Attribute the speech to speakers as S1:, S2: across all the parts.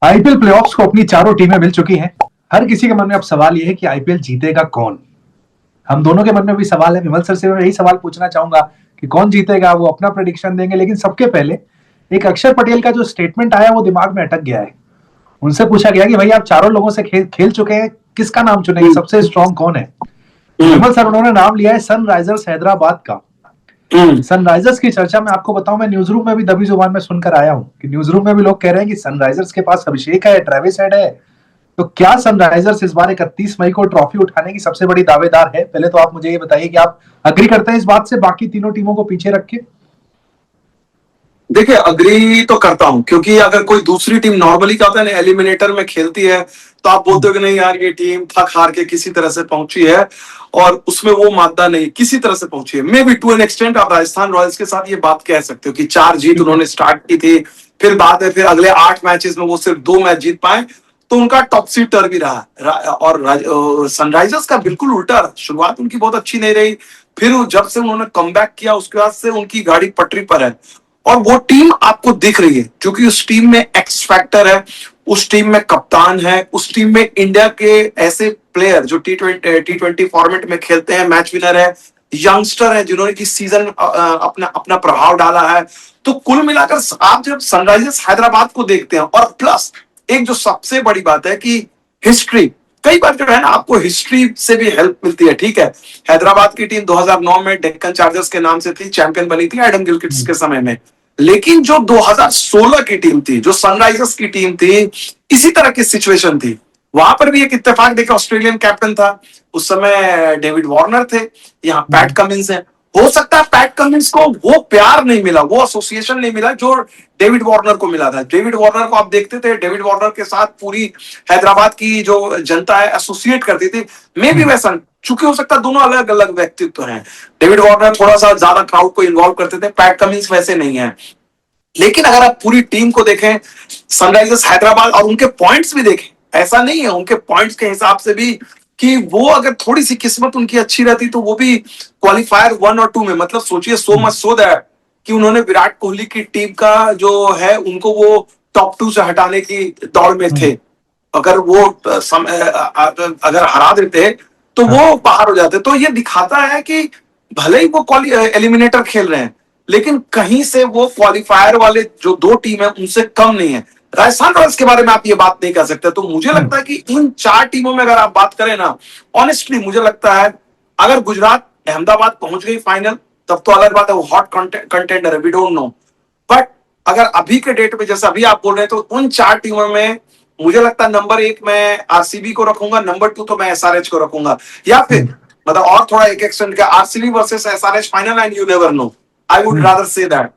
S1: IPL playoffs को अपनी चारों टीमें मिल चुकी हैं। हर किसी के मन में अब सवाल यह है कि आईपीएल जीतेगा कौन। हम दोनों के मन में भी सवाल है। विमल सर से मैं यही सवाल पूछना चाहूंगा कि कौन जीतेगा, वो अपना प्रेडिक्शन देंगे। लेकिन सबके पहले एक अक्षर पटेल का जो स्टेटमेंट आया वो दिमाग में अटक गया है। उनसे पूछा गया कि भाई आप चारों लोगों से खेल चुके हैं, किसका नाम चुनेंगे, सबसे स्ट्रॉन्ग कौन है। विमल सर उन्होंने नाम लिया है सनराइजर्स हैदराबाद का। सनराइजर्स की चर्चा मैं आपको बताऊं, मैं न्यूज रूम में भी दबी जुबान में सुनकर आया हूं कि न्यूज रूम में भी लोग कह रहे हैं कि सनराइजर्स के पास अभिषेक है, ट्रेविस हेड है। तो क्या सनराइजर्स इस बार 31 मई को ट्रॉफी उठाने की सबसे बड़ी दावेदार है? पहले तो आप मुझे ये बताइए कि आप अग्री करते हैं इस बात से, बाकी तीनों टीमों को पीछे रख के?
S2: देखिए, अग्री तो करता हूं, क्योंकि अगर कोई दूसरी टीम नॉर्मली क्या होता है ना, एलिमिनेटर में खेलती है तो आप बोलते हो कि नहीं यार, ये टीम थक हार के किसी तरह से पहुंची है, और उसमें वो मादा नहीं, किसी तरह से पहुंची है। Maybe to an extent आप राजस्थान रॉयल्स के साथ ये बात कह सकते हो कि 4 जीत उन्होंने स्टार्ट की थी, फिर बाद में फिर अगले 8 मैचेस में वो सिर्फ 2 मैच जीत पाए, तो उनका टॉप सीटर भी रहा। और सनराइजर्स का बिल्कुल उल्टा, शुरुआत उनकी बहुत अच्छी नहीं रही, फिर जब से उन्होंने कमबैक किया उसके बाद से उनकी गाड़ी पटरी पर है। और वो टीम आपको दिख रही है, क्योंकि उस टीम में एक्स फैक्टर है, उस टीम में कप्तान है, उस टीम में इंडिया के ऐसे प्लेयर जो टी20 फॉर्मेट में खेलते हैं, मैच विनर है, यंगस्टर है जिन्होंने कि सीजन अपना अपना प्रभाव डाला है। तो कुल मिलाकर आप जब सनराइजर्स हैदराबाद को देखते हैं, और प्लस एक जो सबसे बड़ी बात है कि हिस्ट्री, कई बार जो है ना, आपको हिस्ट्री से भी हेल्प मिलती है। ठीक है, हैदराबाद की टीम 2009 में डेक्कन चार्जर्स के नाम से थी, चैंपियन बनी थी एडम गिलक्रिस्ट के समय में। लेकिन जो 2016 की टीम थी, जो सनराइजर्स की टीम थी, इसी तरह की सिचुएशन थी। वहां पर भी एक इत्तेफाक देखा, ऑस्ट्रेलियन कैप्टन था उस समय, डेविड वार्नर थे, यहाँ पैट कमिंस है। हो सकता है पैट कमिंस को वो प्यार नहीं मिला, वो एसोसिएशन नहीं मिला जो डेविड वार्नर को मिला था। डेविड वार्नर को आप देखते थे, डेविड वार्नर के साथ पूरी हैदराबाद की जो जनता है एसोसिएट करती थी। मे भी वैसा, चूंकि हो सकता है दोनों अलग अलग व्यक्तित्व हैं। डेविड वार्नर थोड़ा सा ज्यादा क्राउड को इन्वॉल्व करते थे, पैट कमिंस वैसे नहीं है। लेकिन अगर आप पूरी टीम को देखें, सनराइजर्स हैदराबाद, और उनके पॉइंट्स भी देखें, ऐसा नहीं है, उनके पॉइंट्स के हिसाब से भी कि वो अगर थोड़ी सी किस्मत उनकी अच्छी रहती तो वो भी क्वालिफायर 1 और 2 में, मतलब सोचिए, सो मच सो दैट कि उन्होंने विराट कोहली की टीम का जो है उनको वो टॉप 2 से हटाने की दौड़ में थे। अगर वो अगर हरा देते तो वो बाहर हो जाते। तो ये दिखाता है कि भले ही वो एलिमिनेटर खेल रहे हैं, लेकिन कहीं से वो क्वालिफायर वाले जो 2 टीम है उनसे कम नहीं है। राजस्थान रॉयल्स के बारे में आप ये बात नहीं कर सकते। तो मुझे लगता है कि इन 4 टीमों में अगर आप बात करें ना, ऑनेस्टली मुझे लगता है अगर गुजरात अहमदाबाद पहुंच गई फाइनल, तब तो अलग बात है, वो हॉट कंटेंडर है, वी डोंट नो। बट अगर अभी के डेट में, जैसे अभी आप बोल रहे हैं, तो उन 4 टीमों में मुझे लगता है नंबर 1 मैं आरसीबी को रखूंगा, नंबर 2 तो मैं एसआरएच को रखूंगा, या फिर मतलब और थोड़ा एक एक्सटेंड का RCB versus SRH final, and you never know, I would rather say that.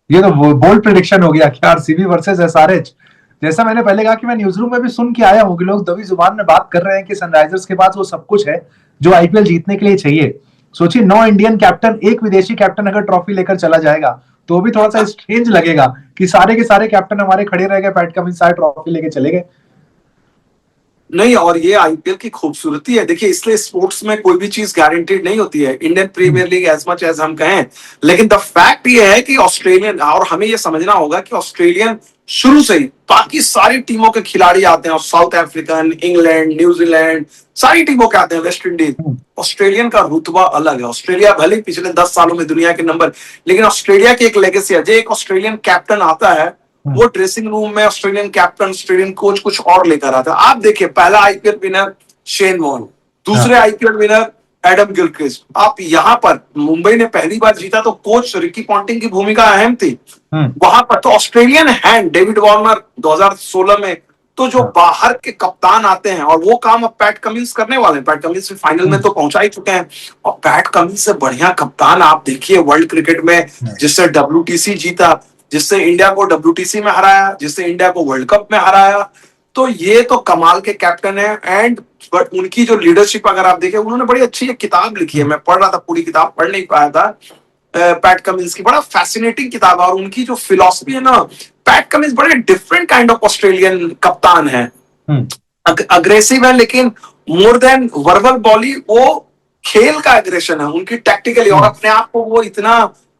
S1: ये तो बोल्ड प्रेडिक्शन हो गया कि आरसीबी वर्सेस एसआरएच। जैसा मैंने पहले कहा कि मैं न्यूज रूम में भी सुन के आया हूं कि लोग दबी जुबान में बात कर रहे हैं कि सनराइजर्स के पास वो सब कुछ है जो आईपीएल जीतने के लिए चाहिए। सोचिए, 9 इंडियन कैप्टन, एक विदेशी कैप्टन अगर ट्रॉफी लेकर चला जाएगा तो भी थोड़ा सा स्ट्रेंज लगेगा कि सारे के सारे कैप्टन हमारे खड़े रह गए, पैट कमिंस सारे ट्रॉफी लेके चले गए।
S2: नहीं, और ये आईपीएल की खूबसूरती है। देखिए, इसलिए स्पोर्ट्स में कोई भी चीज गारंटीड नहीं होती है, Indian Premier League as much as हम कहें। लेकिन द फैक्ट ये है कि ऑस्ट्रेलियन, और हमें ये समझना होगा कि ऑस्ट्रेलियन शुरू से ही, बाकी सारी टीमों के खिलाड़ी आते हैं, साउथ अफ्रीकन, इंग्लैंड, न्यूजीलैंड, सारी टीमों के आते हैं, वेस्ट इंडीज। ऑस्ट्रेलियन का रुतबा अलग है। ऑस्ट्रेलिया भले पिछले 10 सालों में दुनिया के नंबर, लेकिन ऑस्ट्रेलिया की एक लेगेसी है। जो एक ऑस्ट्रेलियन कैप्टन आता है, वो ड्रेसिंग रूम में ऑस्ट्रेलियन कैप्टन, ऑस्ट्रेलियन कोच कुछ और लेकर आता है। आप देखिए, पहला आईपीएल विनर शेन वॉर्न, दूसरे आईपीएल विनर एडम गिलक्रिस्ट। आप यहाँ पर मुंबई ने पहली बार जीता तो कोच रिकी पॉन्टिंग की भूमिका अहम थी। वहां पर तो ऑस्ट्रेलियन हैंड डेविड वार्नर 2016 में। तो जो बाहर के कप्तान आते हैं, और वो काम अब पैट कमिंस करने वाले हैं। पैट कमिंस फाइनल में तो पहुंचा ही चुके हैं, और पैट कमिंस से बढ़िया कप्तान आप देखिए वर्ल्ड क्रिकेट में, जिससे डब्ल्यूटीसी जीता, जिससे इंडिया को डब्ल्यूटीसी में हराया, जिससे इंडिया को वर्ल्ड कप में हराया। तो ये तो कमाल के कैप्टन है। एंड बट उनकी जो लीडरशिप अगर आप देखें, उन्होंने बड़ी अच्छी एक किताब लिखी है, मैं पढ़ रहा था, पूरी किताब पढ़ नहीं पाया था, पैट कमिंस की, बड़ा फैसिनेटिंग किताब है। और उनकी जो फिलॉसफी है ना, पैट कमिंस बड़े डिफरेंट काइंड ऑफ ऑस्ट्रेलियन कप्तान है। अग्रेसिव है, लेकिन मोर देन वर्बल बॉली, वो खेल का एग्रेशन है उनकी, टैक्टिकली, और अपने आप को वो इतना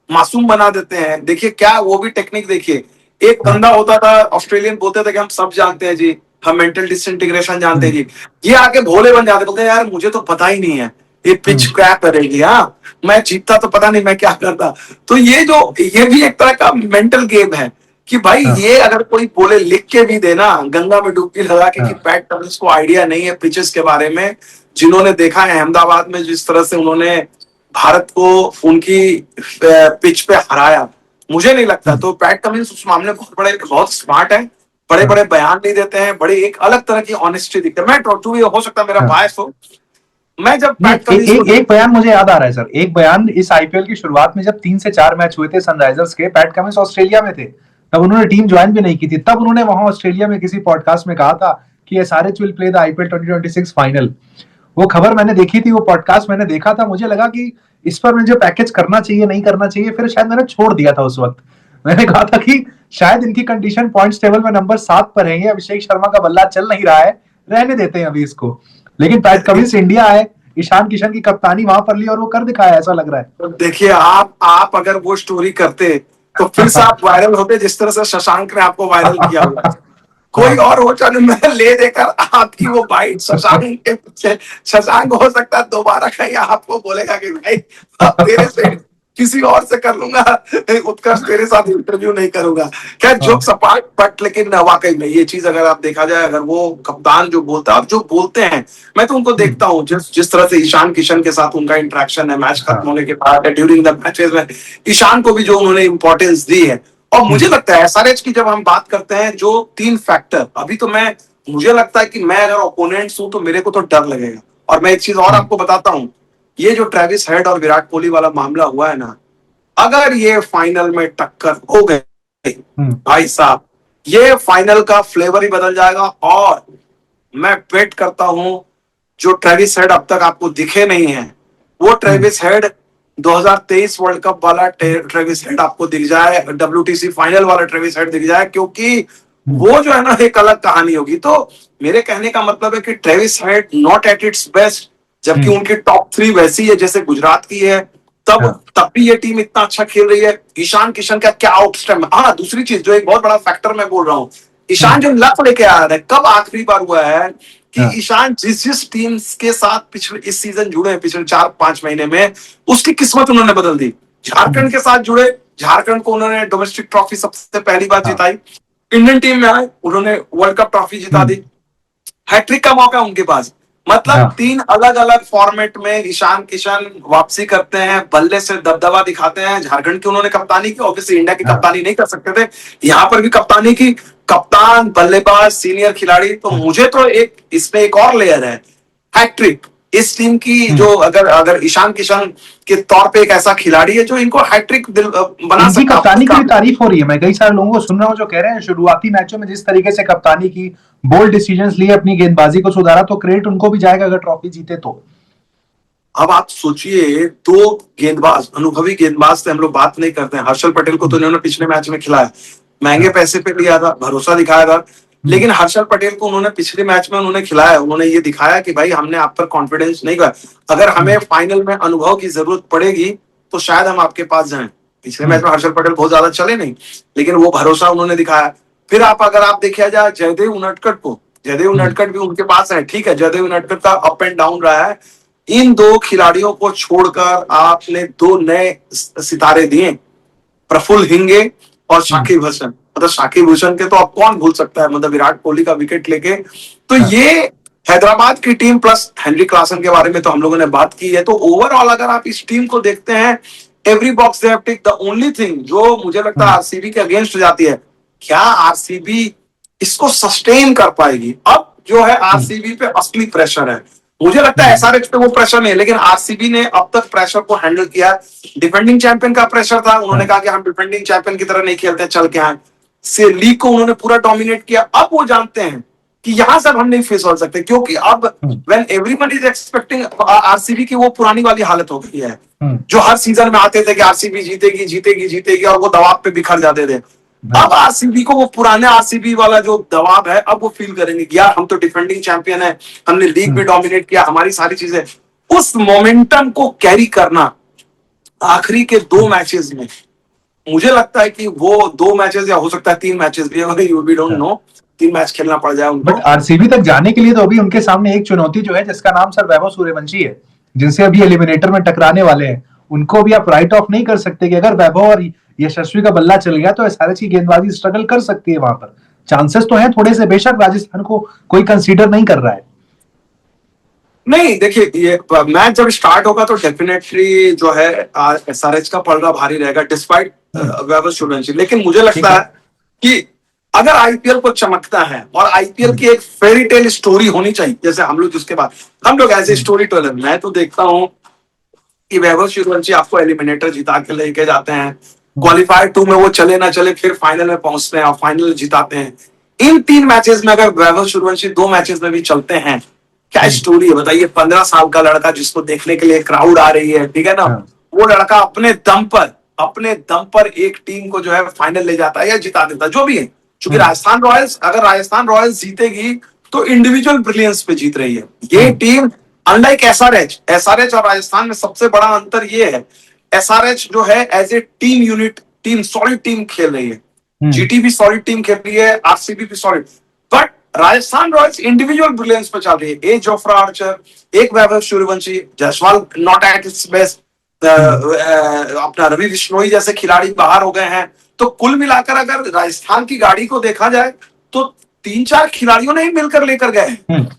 S2: मासूम बना देते हैं। देखिए क्या, वो भी टेक्निक देखिए, एक बंदा होता था, ऑस्ट्रेलियन बोलते थे कि हम सब जानते हैं जी, हम मेंटल डिसइंटीग्रेशन जानते हैं जी, ये आके भोले बन जाते, बोलते हैं यार मुझे तो पता ही नहीं है ये पिच क्या करेगी, हाँ मैं जीतता तो पता नहीं मैं क्या करता। तो ये भी एक तरह का मेंटल गेम है कि भाई
S1: हाँ,
S2: ये अगर कोई बोले लिख के भी देना गंगा में डुबकी लगा के कि
S1: हाँ,
S2: पैट कमिंस को आइडिया नहीं है पिचेस के बारे में, जिन्होंने देखा है अहमदाबाद में जिस तरह से उन्होंने भारत को उनकी पिच पे हराया, मुझे नहीं लगता। तो पैट कमिंस उस मामले में बहुत स्मार्ट है, बड़े
S1: हाँ,
S2: बड़े बयान नहीं देते हैं, बड़े एक अलग तरह की ऑनेस्टी दिखती है। मैं टू भी हो सकता है मेरा
S1: हाँ।
S2: बायस हो, मैं जब
S1: नहीं,
S2: पैट कमिंस को
S1: एक बयान मुझे याद आ रहा है सर। एक बयान इस आईपीएल की शुरुआत में जब 3 से 4 मैच हुए थे सनराइजर्स के, पैट कमिंस ऑस्ट्रेलिया में थे, तब उन्होंने टीम ज्वाइन भी नहीं की थी। तब उन्होंने वहां ऑस्ट्रेलिया में किसी पॉडकास्ट में कहा था कि SRH will play the IPL 2026 final. वो खबर मैंने देखी थी, वो पॉडकास्ट मैंने देखा था, मुझे लगा कि इस पर मुझे पैकेज करना चाहिए नहीं करना चाहिए, फिर शायद मैंने छोड़ दिया था उस वक्त। मैंने कहा था कि शायद इनकी कंडीशन पॉइंट्स टेबल में नंबर 7 पर है, अभिषेक शर्मा का बल्ला चल नहीं रहा है, रहने देते हैं अभी इसको। लेकिन पैट कमिंस इंडिया आए, ईशान किशन की कप्तानी वहां पर ली और वो कर दिखाया, ऐसा लग रहा है।
S2: देखिए, आप अगर वो स्टोरी करते तो फिर से आप वायरल होते जिस तरह से शशांक ने आपको वायरल किया हुआ है। कोई
S1: हाँ,
S2: और हो चैनल में ले देकर आपकी वो बाइट शशांक के पीछे, शशांक हो सकता है दोबारा कहीं आपको बोलेगा कि भाई अब तेरे से किसी और से कर लूंगा, उत्कर्ष तेरे साथ इंटरव्यू नहीं करूंगा। खैर जोक
S1: हाँ,
S2: सपाट, बट लेकिन वाकई में ये चीज अगर आप देखा जाए, अगर वो कप्तान जो बोलता है और जो बोलते हैं, मैं तो उनको देखता हूँ जिस जिस तरह से ईशान किशन के साथ उनका इंटरेक्शन है मैच खत्म
S1: हाँ,
S2: होने के बाद, ड्यूरिंग द मैचेस में ईशान को भी जो उन्होंने इंपॉर्टेंस दी है। और मुझे लगता है एसआरएच की जब हम बात करते हैं, जो 3 फैक्टर अभी तो मुझे लगता है कि मैं अगर ओपोनेंट्स हूं तो मेरे को तो डर लगेगा। और मैं एक चीज और आपको बताता हूं, ये जो ट्रेविस हेड और विराट कोहली वाला मामला हुआ है ना, अगर ये फाइनल में टक्कर हो गई भाई साहब, ये फाइनल का फ्लेवर ही बदल जाएगा। और मैं बेट करता हूं, जो ट्रेविस हेड अब तक आपको दिखे नहीं है, वो ट्रेविस हेड 2023 वर्ल्ड कप वाला ट्रेविस हेड आपको दिख जाए, डब्ल्यूटीसी फाइनल वाला ट्रेविस हेड दिख जाए, क्योंकि वो जो है ना एक अलग कहानी होगी। तो मेरे कहने का मतलब है कि Travis head not at its best, जबकि उनकी टॉप 3 वैसी है जैसे गुजरात की है, तब
S1: हाँ,
S2: तब भी ये टीम इतना अच्छा खेल रही है। ईशान किशन का क्या आउटस्टैंड। हाँ, दूसरी चीज जो एक बहुत बड़ा फैक्टर मैं बोल रहा हूँ, ईशान जो लक लेके आ रहा है, कब आखिरी बार हुआ है कि
S1: हाँ,
S2: ईशान जिस जिस टीम के साथ पिछले इस सीजन जुड़े हैं, पिछले 4-5 महीने में, उसकी किस्मत उन्होंने बदल दी। झारखंड के साथ जुड़े, झारखंड को उन्होंने डोमेस्टिक ट्रॉफी सबसे पहली बार
S1: हाँ,
S2: जिताई। इंडियन टीम में आए, उन्होंने वर्ल्ड कप ट्रॉफी जिता दी, हैट्रिक का मौका उनके पास। मतलब
S1: हाँ,
S2: 3 अलग अलग फॉर्मेट में ईशान किशन वापसी करते हैं, बल्ले से दबदबा दिखाते हैं। झारखंड की उन्होंने कप्तानी की, ऑब्वियसली इंडिया की
S1: हाँ,
S2: कप्तानी नहीं कर सकते थे, यहाँ पर भी कप्तानी की। कप्तान, बल्लेबाज, सीनियर खिलाड़ी, तो मुझे तो एक इसमें एक और लेयर है, हैट्रिक। इस टीम की जो अगर अगर ईशान किशन के तौर पे एक ऐसा खिलाड़ी है जो इनको हैट्रिक बना
S1: इनकी
S2: सकता
S1: कप्तानी की भी
S2: है।
S1: तारीफ हो रही है। मैं कई सारे लोगों को सुन रहा हूँ जो कह रहे हैं शुरुआती मैचों में जिस तरीके से कप्तानी की, बोल्ड डिसीजंस लिए, अपनी गेंदबाजी को सुधारा, तो क्रेडिट उनको भी जाएगा अगर ट्रॉफी जीते तो।
S2: अब आप सोचिए, 2 गेंदबाज, अनुभवी गेंदबाज से हम लोग बात नहीं करते हैं। हर्षल पटेल को तो इन्होंने पिछले मैच में खिलाया, महंगे पैसे पे लिया था, भरोसा दिखाया था, लेकिन हर्षल पटेल को उन्होंने पिछले मैच में उन्होंने खिलाया, उन्होंने ये दिखाया कि भाई हमने आप पर कॉन्फिडेंस नहीं किया, अगर हमें फाइनल में अनुभव की जरूरत पड़ेगी तो शायद हम आपके पास जाएं। पिछले मैच में हर्षल पटेल बहुत ज्यादा चले नहीं, लेकिन वो भरोसा उन्होंने दिखाया। फिर अगर आप देखा जाए जयदेव उनडकट को, जयदेव उनडकट भी उनके पास है, ठीक है, जयदेव उनडकट का अप एंड डाउन रहा है। इन 2 खिलाड़ियों को छोड़कर आपने 2 नए सितारे दिए, प्रफुल्ल हिंगे और शाकिब हसन। मतलब शाकिब हसन के तो अब कौन भूल सकता है, मतलब विराट कोहली का विकेट लेके। तो ये हैदराबाद की टीम प्लस हेनरी क्लासन के बारे में तो हम लोगों ने बात की है। तो ओवरऑल अगर आप इस टीम को देखते हैं, every box they have tick. The only thing जो मुझे लगता है आरसीबी के अगेंस्ट जाती है, क्या आरसीबी इसको सस्टेन कर पाएगी? अब जो है आरसीबी पे असली प्रेशर है। मुझे लगता है एसआरएच पे वो प्रेशर नहीं है, लेकिन आरसीबी ने अब तक प्रेशर को हैंडल किया। डिफेंडिंग चैंपियन का प्रेशर था, उन्होंने कहा कि हम डिफेंडिंग चैंपियन की तरह नहीं खेलते, चल के आए से लीग को उन्होंने पूरा डोमिनेट किया। अब वो जानते हैं कि यहां से हम नहीं फिसल सकते, क्योंकि अब when everybody is expecting, RCB की वो पुरानी वाली हालत हो गई है जो हर सीजन में आते थे कि आरसीबी जीतेगी जीतेगी जीतेगी, और वो दबाव पे बिखर जाते थे। अब आरसीबी को वो पुराने आरसीबी वाला जो दबाव है, अब वो फील करेंगे कि यार हम तो डिफेंडिंग चैंपियन है, हमने लीग भी डोमिनेट किया, हमारी सारी चीजें। उस मोमेंटम को कैरी करना आखिरी के 2 मैचेस में मुझे लगता है कि वो 2 मैचेस या हो सकता है 3 मैचेस भी, वी डोंट नो, 3 मैच खेलना पड़ जाए उनको।
S1: बट आरसीबी तक जाने के लिए तो अभी उनके सामने एक चुनौती जो है, जिसका नाम सर वैभव सूर्यवंशी है, जिनसे अभी एलिमिनेटर में टकराने वाले हैं। उनको भी आप राइट ऑफ नहीं कर सकते कि अगर वैभव और यशस्वी का बल्ला चल गया तो एसआरएच की गेंदबाजी स्ट्रगल कर सकती है वहां पर। चांसेस तो हैं थोड़े से, बेशक राजस्थान को कोई कंसीडर नहीं कर रहा है।
S2: नहीं देखिए, ये मैच जब स्टार्ट होगा तो डेफिनेटली जो है एसआरएच का पलड़ा भारी रहेगा डिस्पाइट वैभव सूर्यवंशी। लेकिन मुझे लगता है कि अगर आईपीएल को चमकता है और आईपीएल की एक फेरी टेल स्टोरी होनी चाहिए, जैसे हम लोग जिसके बाद हम लोग एज ए स्टोरी टेलर, मैं तो देखता हूं कि वैभव सूर्यवंशी आपको एलिमिनेटर जिता के लेके जाते हैं, क्वालिफायर 2 में वो चले ना चले फिर फाइनल में पहुंचते हैं और फाइनल जिताते हैं। इन 3 मैचेस में अगर वैभव सूर्यवंशी 2 मैचेस में भी चलते हैं, क्या स्टोरी है बताइए। 15 साल का लड़का जिसको देखने के लिए क्राउड आ रही है, ठीक है ना, वो लड़का अपने दम पर एक टीम को जो है फाइनल ले जाता है या जिता देता है, जो भी है। क्योंकि राजस्थान रॉयल्स, अगर राजस्थान रॉयल्स जीतेगी तो इंडिविजुअल ब्रिलियंस पे जीत रही है ये टीम, अनलाइक एसआरएच और राजस्थान में सबसे बड़ा अंतर ये है, एसआरएच जो है as a team unit, team solid team खेल रही है, जीटी भी सॉलिड टीम खेल रही है, आरसीबी भी solid. But Rajasthan Royals individual brilliance पे चल रही है। एक जोफ्रा आर्चर, एक Vaibhav Suryavanshi, Jaiswal not at its best, अपना रवि बिश्नोई जैसे खिलाड़ी बाहर हो गए हैं। तो कुल मिलाकर अगर राजस्थान की गाड़ी को देखा जाए तो 3-4 खिलाड़ियों ने ही मिलकर लेकर गए।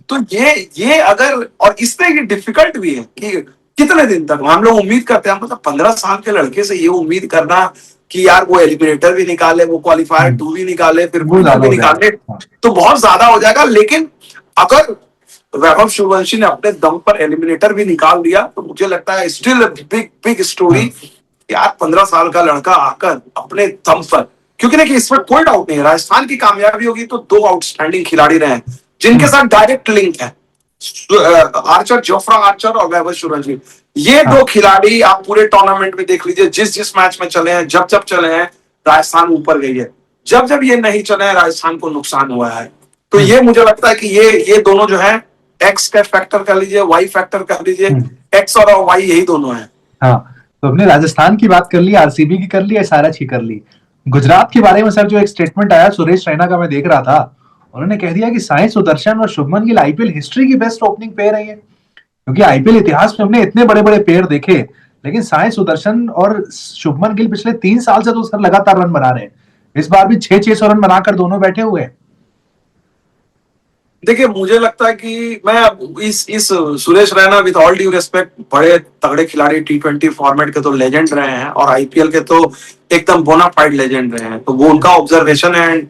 S2: तो ये अगर, और इसमें ये डिफिकल्ट भी है कि कितने दिन तक हम लोग उम्मीद करते हैं, मतलब 15 साल के लड़के से ये उम्मीद करना कि यार वो एलिमिनेटर भी निकाले, वो क्वालिफायर 2 भी निकाले, फिर फाइनल भी निकाले, तो बहुत ज्यादा हो जाएगा। लेकिन अगर वैभव सूर्यवंशी ने अपने दम पर एलिमिनेटर भी निकाल दिया तो मुझे लगता है स्टिल बिग स्टोरी। यार 15 साल का लड़का आकर अपने दम पर, क्योंकि देखिए इसमें कोई डाउट नहीं है, राजस्थान की कामयाबी होगी तो 2 आउटस्टैंडिंग खिलाड़ी रहे जिनके साथ डायरेक्ट लिंक है, आर्चर, जोफ्रा आर्चर और वैभव सूर्यवंशी। ये 2 खिलाड़ी आप पूरे टूर्नामेंट में देख लीजिए, जिस मैच में चले हैं, जब चले हैं, राजस्थान ऊपर गई है। जब ये नहीं चले हैं, राजस्थान को नुकसान हुआ है। तो ये मुझे लगता है कि ये दोनों जो है, एक्स का फैक्टर कर लीजिए, वाई फैक्टर कर लीजिए, एक्स और वाई यही दोनों है।
S1: हाँ, तो हमने राजस्थान की बात कर ली, आरसीबी की कर ली, एसआरएच की कर ली। गुजरात के बारे में सर जो एक स्टेटमेंट आया सुरेश रैना का, मैं देख रहा था, उन्होंने कह दिया कि साई सुदर्शन और शुभमन गिल आईपीएल हिस्ट्री की बेस्ट ओपनिंग पेयर है ये। क्योंकि आईपीएल इतिहास में हमने इतने बड़े बड़े पेयर देखे, लेकिन साई सुदर्शन और शुभमन गिल पिछले 3 साल से तो सर लगातार रन बना रहे हैं। इस बार भी 600 रन बनाकर दोनों बैठे हुए हैं।
S2: देखिए मुझे लगता है कि मैं इस Suresh Raina, with all due respect, बड़े तगड़े खिलाड़ी, T20 फॉर्मेट के तो लेजेंड रहे हैं और आईपीएल के तो एकदम बोनाफाइड लेजेंड रहे हैं, तो वो उनका ऑब्जर्वेशन है। एंड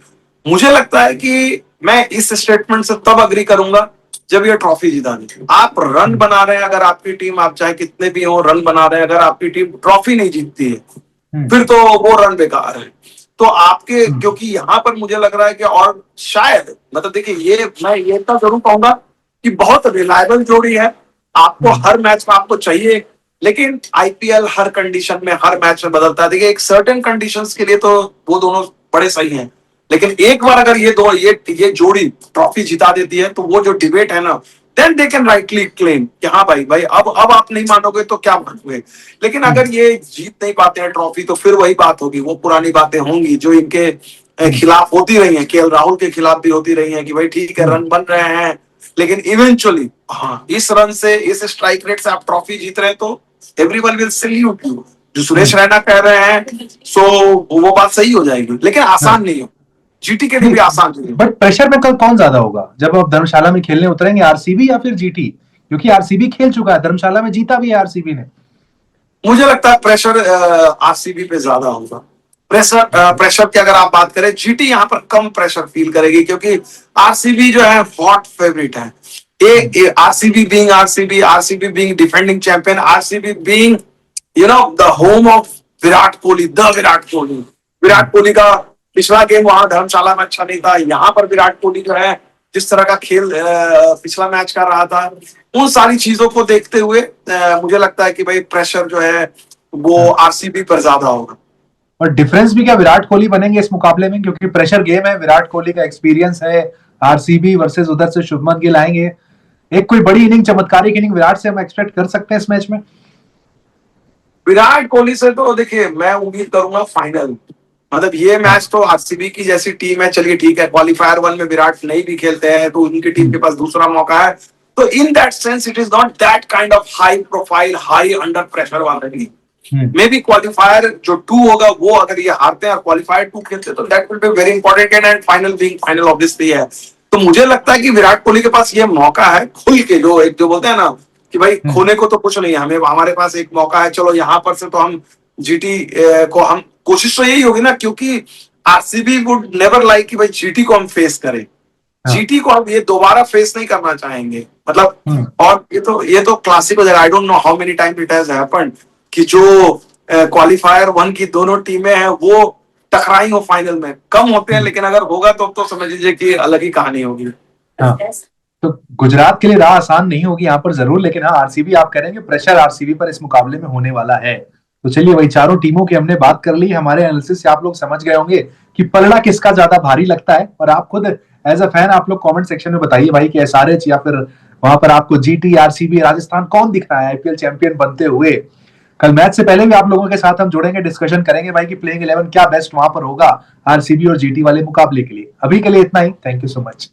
S2: मुझे लगता है कि मैं इस स्टेटमेंट से तब अग्री करूंगा जब ये ट्रॉफी जिता दी। आप रन बना रहे हैं, अगर आपकी टीम, आप चाहे कितने भी हो रन बना रहे हैं, अगर आपकी टीम ट्रॉफी नहीं जीतती है फिर तो वो रन बेकार है। तो आपके, क्योंकि यहाँ पर मुझे लग रहा है कि, और शायद मतलब देखिए, ये मैं ये तो जरूर कहूंगा कि बहुत रिलायबल जोड़ी है, आपको हर मैच में आपको चाहिए, लेकिन आईपीएल हर कंडीशन में, हर मैच में बदलता है। देखिए एक सर्टेन कंडीशंस के लिए तो वो दोनों बड़े सही हैं, लेकिन एक बार अगर ये जोड़ी ट्रॉफी जिता देती है तो वो जो डिबेट है ना, then they can rightly claim कि हाँ भाई अब आप नहीं मानोगे तो क्या मानोगे। लेकिन अगर ये जीत नहीं पाते हैं ट्रॉफी तो फिर वही बात होगी, वो पुरानी बातें होंगी जो इनके खिलाफ होती रही हैं, केएल राहुल के खिलाफ भी होती रही हैं कि भाई ठीक है रन बन रहे हैं, लेकिन इवेंचुअली इस रन से, इस स्ट्राइक रेट से आप ट्रॉफी जीत रहे हैं तो एवरीवन विल सैल्यूट यू। जो सुरेश रैना कह रहे हैं सो वो बात सही हो जाएगी, लेकिन आसान नहीं हो, जीटी के लिए भी आसान नहीं।
S1: बट प्रेशर में कल कौन ज्यादा होगा जब आप धर्मशाला में खेलने उतरेंगे, आरसीबी या फिर जीटी? क्योंकि आरसीबी खेल चुका है, धर्मशाला में जीता भी है आरसीबी ने।
S2: मुझे लगता है प्रेशर आरसीबी पे ज्यादा होगा। प्रेशर की अगर आप बात करें, जीटी यहाँ पर कम प्रेशर फील करेगी, क्योंकि आरसीबी जो है हॉट फेवरेट है। RCB being defending champion, RCB being the home of Virat Kohli, Virat Kohli का पिछला गेम वहां धर्मशाला में अच्छा नहीं था, यहाँ पर विराट कोहली जो है जिस तरह का खेल पिछला मैच कर रहा था, उन सारी चीजों को देखते हुए मुझे लगता है कि भाई प्रेशर जो है वो आरसीबी पर ज्यादा होगा।
S1: और डिफरेंस भी क्या विराट कोहली बनेंगे इस मुकाबले में? क्योंकि प्रेशर गेम है, विराट कोहली का एक्सपीरियंस है, आरसीबी वर्सेस उधर से शुभमन गिल आएंगे। एक कोई बड़ी इनिंग, चमत्कारिक इनिंग विराट से हम एक्सपेक्ट कर सकते हैं इस मैच में?
S2: विराट कोहली से तो देखिए मैं उम्मीद करूंगा फाइनल। मतलब ये मैच तो आरसीबी की जैसी टीम है, चलिए ठीक है, क्वालिफायर 1 में विराट नहीं भी खेलते हैं तो उनकी टीम के पास दूसरा मौका है। तो in that sense it is not that kind of high profile, high under pressure वाला टीम। मे बी क्वालिफायर जो 2 होगा वो अगर ये हारते हैं और क्वालिफायर 2 खेलते हैं तो that will be very important and final being final obviously है। तो मुझे लगता है कि विराट कोहली के पास ये मौका है खुल के, जो एक जो बोलते हैं ना कि भाई खोने को तो कुछ नहीं है, हमें हमारे पास एक मौका है, चलो यहाँ पर से तो हम जीटी को हम कोशिश तो यही होगी ना, क्योंकि आरसीबी वुड नेवर लाइक कि भाई जीटी को हम फेस करें। जीटी को हम ये दोबारा फेस नहीं करना चाहेंगे मतलब। और ये तो क्लासिक हो जाएगा। I don't know how many time it has happened कि जो क्वालिफायर 1 की दोनों टीमें हैं वो टकराई हो फाइनल में। कम होते हैं लेकिन अगर होगा तो समझ लीजिए कि अलग ही कहानी होगी।
S1: हाँ, तो गुजरात के लिए राह आसान नहीं होगी यहाँ पर जरूर, लेकिन हाँ आरसीबी आप कह रहे हैं कि प्रेशर आरसीबी पर इस मुकाबले में होने वाला है। तो चलिए वही चारों टीमों की हमने बात कर ली। हमारे एनालिसिस से आप लोग समझ गए होंगे कि पलड़ा किसका ज्यादा भारी लगता है। और आप खुद एज अ फैन आप लोग कमेंट सेक्शन में बताइए भाई कि एसआरएच या फिर वहां पर आपको जीटी, आरसीबी, राजस्थान कौन दिख रहा है आईपीएल चैंपियन बनते हुए। कल मैच से पहले भी आप लोगों के साथ हम जुड़ेंगे, डिस्कशन करेंगे भाई कि प्लेइंग 11 क्या बेस्ट वहां पर होगा आरसीबी और जीटी वाले मुकाबले के लिए। अभी के लिए इतना ही, थैंक यू सो मच।